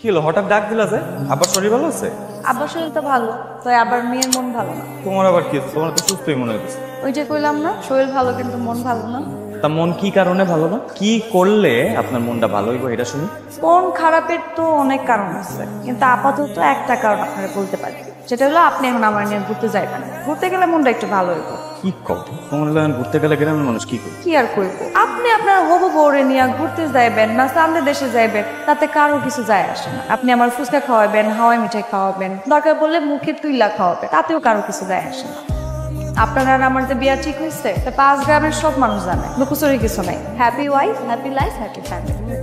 কি হলো হঠাৎ ডাক দিলা যে? আবার শরীর ভালো আছে? আব্বার শরীর তো ভালো, তাই আবার মেয়ের মন ভালো না। তোমার আবার কি হচ্ছে? তোমার তো সুস্থই মনে হচ্ছে। ওই যে কইলাম না, শরীর ভালো কিন্তু মন ভালো না। তা মন কি কারণে ভালো না? কি করলে আপনার মনটা ভালো হইব এটা শুনি। মন খারাপের তো অনেক কারণ আছে, কিন্তু আপাতত একটা কারণ আপনারা বলতে পারি, যেটা হলো আপনি এখন আমার নিয়ে ঘুরতে যাইবেন। ঘুরতে গেলে মনটা একটু ভালো হইব। কি কও? তোমার লাগে ঘুরতে গেলে গ্রামের মানুষ কি করে? কি আর করব, আপনি আপনার হবু বউরে নিয়ে ঘুরতে যাইবেন না সামনে দেশে যাইবেন, তাতে কারো কিছু যায় আসে না। আপনি আমার ফুচকা খাওয়াবেন, হাওয়াই মিঠাই খাওয়াবেন, দরকার পড়লে মুখে তুইলা খাওয়াবেন, তাতেও কারো কিছু যায় আসে না। আপনার আর আমার যে বিয়া ঠিক হয়েছে তা 5 গ্রামের সব মানুষ জানে, লুকোচুরি কিছু নাই। Happy wife, happy life, happy family.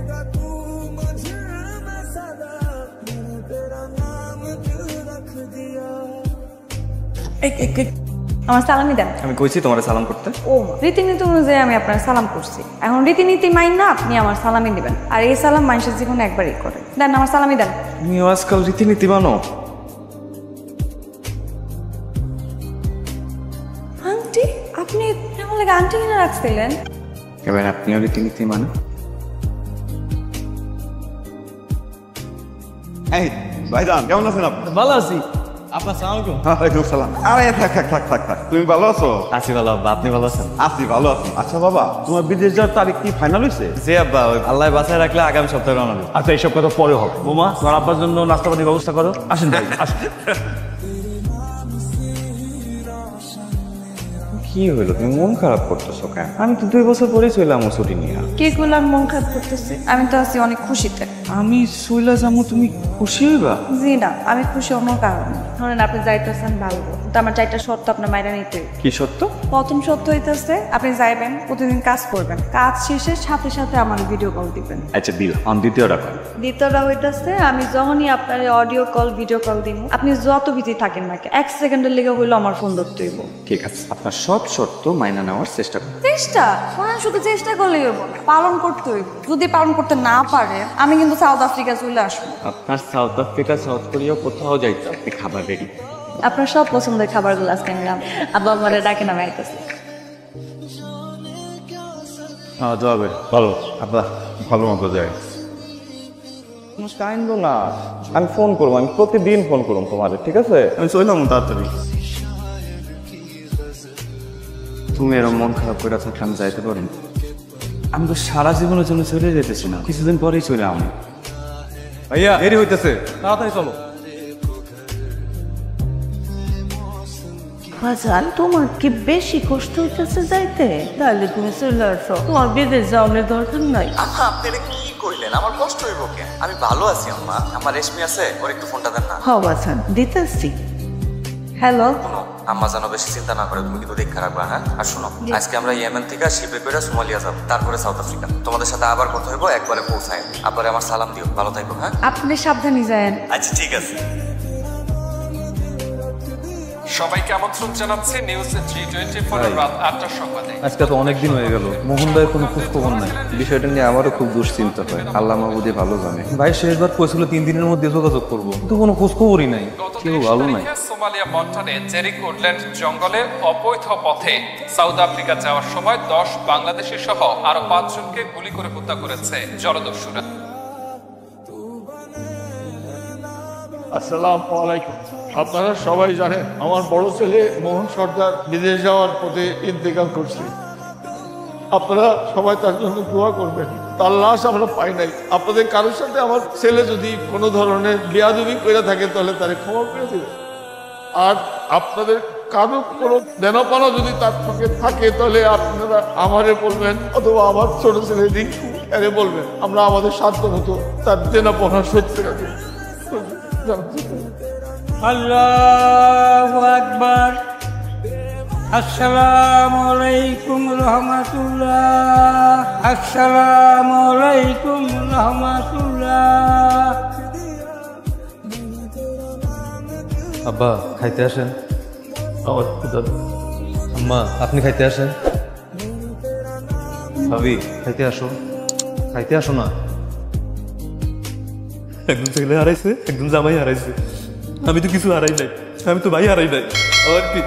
আমার সালামি দেন। আমি কইছি তোমারে সালাম করতে। ও রীতিনীতি অনুযায়ী আমি আপনার সালাম করছি, এখন রীতিনীতি মাইন না আপনি আমার সালামি দিবেন। আর এই সালাম মানুষের জীবনে একবারই করে। দেন আমার সালামি দেন। তুমি আজকাল রীতিনীতি মানো? আন্টি, আপনি আমার লাগে আন্টি কিনে রাখছিলেন? এবার আপনিও রীতিনীতি মানে? এই ভাইজান কেমন আছেন আপনি? ভালো আছি। আপনার সালাম আলাইকুম। ওয়ালাইকুম সালাম। আরে থাক তুমি ভালো আছো? আছি ভালো আব্বা, আপনি ভালো আছেন? আছি ভালো আছি। আচ্ছা বাবা, তোমার বিদেশ যাওয়ার তারিখ কি ফাইনাল হয়েছে? জি আব্বা, আল্লাহ বাসায় রাখলে আগামী সপ্তাহে রওনা দেব। আচ্ছা এইসব কথা পরে হবে। বোমা তোমার আব্বার জন্য নাস্তা পানির ব্যবস্থা করো। আসেন ভাই আসেন। কি হইলো, তুমি মন খারাপ করতেছো কেন? আমি তো 2 বছর পরেই চইলাম ছুটি নিয়ে। কে করলাম মন খারাপ করতেছে? আমি তো আছি অনেক খুশিতে। আমি চইলা যাবো, তুমি খুশি হইবা? জি না, আমি খুশি অন্য কারণে। ধরেন আপনি যাইতেছেন ভালো, কিন্তু আমার চারটা শর্ত আপনার মাইরা নিতে। কি সত্য? প্রথম শর্ত হইতেছে আপনি যাইবেন, প্রতিদিন কাজ করবেন, কাজ শেষের সাথে সাথে আমার ভিডিও কল দিবেন। আচ্ছা দিল। দ্বিতীয়টা কর। দ্বিতীয়টা হইতেছে আমি যখনই আপনার অডিও কল ভিডিও কল দিব, আপনি যত বিজি থাকেন না কেন 1 সেকেন্ডের লেগে হইলো আমার ফোন ধরতে হইব। ঠিক আছে, আপনার সব শর্ত মাইনা নেওয়ার চেষ্টা করুন। চেষ্টা করেন, শুধু চেষ্টা করলেই হইব না, পালন করতে হইব। যদি পালন করতে না পারে আমি কিন্তু সাউথ আফ্রিকা চলে আসবো। আপনার সাউথ আফ্রিকা সাউথ কোরিয়া কোথাও যাইতে আপনি খাবার রেডি। আপনার সব পছন্দের খাবারগুলো আজকে আমি আব্বা আমারে ডাকে না আইতেছে। হ্যাঁ যাবে ভালো। আব্বা ভালো মতো যায়। কাইন্দ না, আমি ফোন করবো, আমি প্রতিদিন ফোন করবো তোমার, ঠিক আছে? আমি চললাম তাড়াতাড়ি। তুমি এরকম মন খারাপ করে থাকলে আমি যাইতে পারি না। আমি তো সারা জীবনের জন্য চলে যেতেছি না, কিছুদিন পরেই চলে আমি। ভাইয়া দেরি হইতেছে, তাড়াতাড়ি চলো। বাজান তোমার কি বেশি কষ্ট হইতেছে যাইতে? তাহলে তুমি চলে আসো, তোমার বিদেশ যাওয়ার দরকার নাই। আম্মা আপনি এটা কি কইলেন? আমার কষ্ট হইব কেন? আমি ভালো আছি আম্মা। আমার রেশমি আছে, ওর একটু ফোনটা দেন না। হ বাজান দিতেছি। হ্যালো, শোনো, আম্মা যেন বেশি চিন্তা না করে, তুমি কিন্তু দেখে রাখবা, হ্যাঁ? আর শোনো, আজকে আমরা ইয়েমেন থেকে শিপে করে সোমালিয়া যাবো, তারপরে সাউথ আফ্রিকা। তোমাদের সাথে আবার কথা হইব, একবারে পৌঁছায়। আবার আমার সালাম দিও, ভালো থাকো, হ্যাঁ? আপনি সাবধানে যায়েন। আচ্ছা ঠিক আছে। সবাইকে আমন্ত্রণ জানাচ্ছি নিউজ 324 রাত 8টার সংবাদে। আজকে তো অনেক দিন হয়ে গেল, মোহন ভাইয়ের কোনো খোঁজ খবর নাই। বিষয়টা নিয়ে আমারও খুব দুশ্চিন্তা হয়, আল্লাহ মাহবুদি ভালো জানে। ভাই শেষবার কইছিল 3 দিনের মধ্যে যোগাযোগ করবো, কিন্তু কোনো খোঁজ খবরই নাই। কেউ ভালো নাই। সোমালিয়া মন্টানে জেরিকো উডল্যান্ড জঙ্গলে অবৈধ পথে সাউথ আফ্রিকা যাওয়ার সময় 10 বাংলাদেশি সহ আরো 5 জনকে গুলি করে হত্যা করেছে জলদস্যুরা। আসসালামু আলাইকুম। আপনারা সবাই জানেন আমার বড় ছেলে মোহন সর্দার বিদেশ যাওয়ার পথে ইন্তেকাল করছে। আপনারা সবাই তার জন্য দোয়া করবেন। তার লাশ আমরা পাই নাই। আপনাদের কারোর সাথে আমার ছেলে যদি কোনো ধরনের বেয়াদবি করে থাকে তাহলে তারে ক্ষমা করে দেবেন। আর আপনাদের কারো কোনো দেনাপানা যদি তার সঙ্গে থাকে তাহলে আপনারা আমারে বলবেন, অথবা আমার ছোট ছেলে রিঙ্কু এরে বলবেন। আমরা আমাদের সাধ্য মতো তার দেনাপানা শোধ করে দেব। আল্লাহু আকবার। আসসালামু আলাইকুম রহমাতুল্লাহ। আসসালামু আলাইকুম রহমাতুল্লাহ। আব্বা খাইতে আসেন। আম্মা আপনি খাইতে আসেন। ভাবি খাইতে আসো, খাইতে আসো না। একদম ছেলে হারাইছে, একদম জামাই হারাইছে। আমি তো কিছু হারাই নাই, আমি তো ভাই হারাই নাই। আর কি